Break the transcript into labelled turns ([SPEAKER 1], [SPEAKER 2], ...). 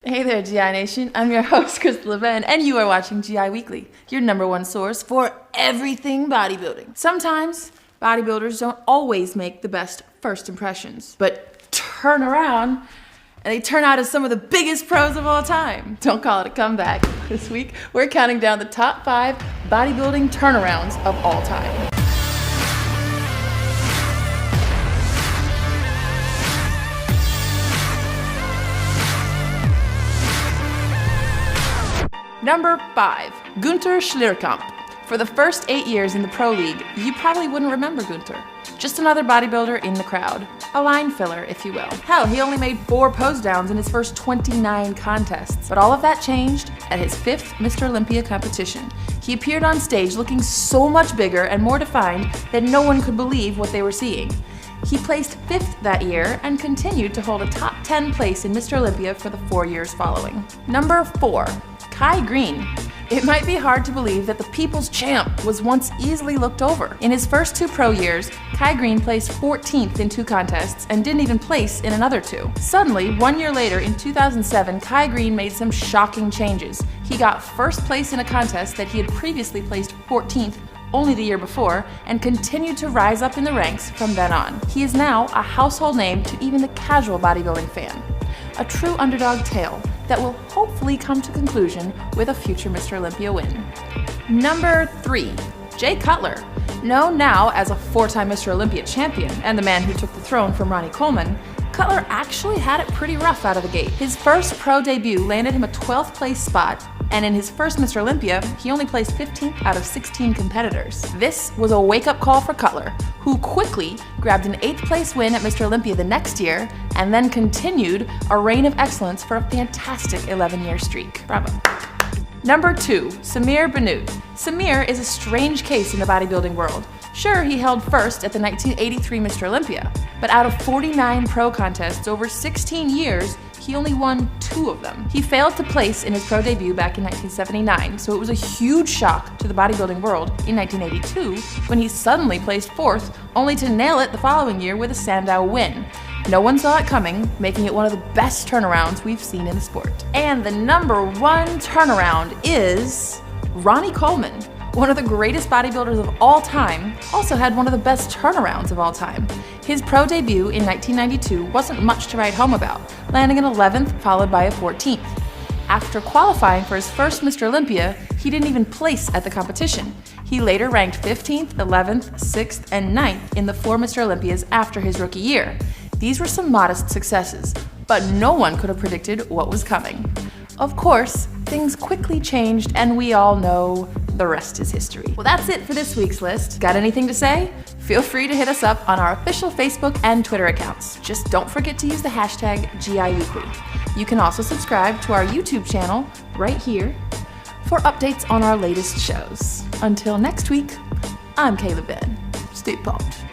[SPEAKER 1] Hey there, GI Nation. I'm your host, Crystal Levin, and you are watching GI Weekly, your #1 source for everything bodybuilding. Sometimes, bodybuilders don't always make the best first impressions, but turn around and they turn out as some of the biggest pros of all time. Don't call it a comeback. This week, we're counting down the top 5 bodybuilding turnarounds of all time. Number 5, Günther Schlierkamp. For the first 8 years in the Pro League, you probably wouldn't remember Günther. Just another bodybuilder in the crowd. A line filler, if you will. Hell, he only made 4 pose downs in his first 29 contests. But all of that changed at his 5th Mr. Olympia competition. He appeared on stage looking so much bigger and more defined that no one could believe what they were seeing. He placed 5th that year and continued to hold a top 10 place in Mr. Olympia for the 4 years following. Number 4. Kai Green. It might be hard to believe that the People's Champ was once easily looked over. In his first 2 pro years, Kai Green placed 14th in 2 contests and didn't even place in another 2. Suddenly, 1 year later in 2007, Kai Green made some shocking changes. He got 1st place in a contest that he had previously placed 14th only the year before, and continued to rise up in the ranks from then on. He is now a household name to even the casual bodybuilding fan. A true underdog tale that will hopefully come to conclusion with a future Mr. Olympia win. Number 3, Jay Cutler. Known now as a 4-time Mr. Olympia champion and the man who took the throne from Ronnie Coleman, Cutler actually had it pretty rough out of the gate. His first pro debut landed him a 12th place spot, and in his first Mr. Olympia, he only placed 15th out of 16 competitors. This was a wake-up call for Cutler, who quickly grabbed an 8th place win at Mr. Olympia the next year, and then continued a reign of excellence for a fantastic 11-year streak. Bravo. Number 2, Samir Bannout. Samir is a strange case in the bodybuilding world. Sure, he held 1st at the 1983 Mr. Olympia, but out of 49 pro contests over 16 years, he only won 2 of them. He failed to place in his pro debut back in 1979, so it was a huge shock to the bodybuilding world in 1982 when he suddenly placed 4th, only to nail it the following year with a Sandow win. No one saw it coming, making it one of the best turnarounds we've seen in the sport. And the number 1 turnaround is Ronnie Coleman. One of the greatest bodybuilders of all time, also had one of the best turnarounds of all time. His pro debut in 1992 wasn't much to write home about, landing an 11th followed by a 14th. After qualifying for his first Mr. Olympia, he didn't even place at the competition. He later ranked 15th, 11th, 6th, and 9th in the 4 Mr. Olympias after his rookie year. These were some modest successes, but no one could have predicted what was coming. Of course, things quickly changed, and we all know the rest is history. Well, that's it for this week's list. Got anything to say? Feel free to hit us up on our official Facebook and Twitter accounts. Just don't forget to use the hashtag GIWeekly. You can also subscribe to our YouTube channel right here for updates on our latest shows. Until next week, I'm Kayla Ben. Stay pumped.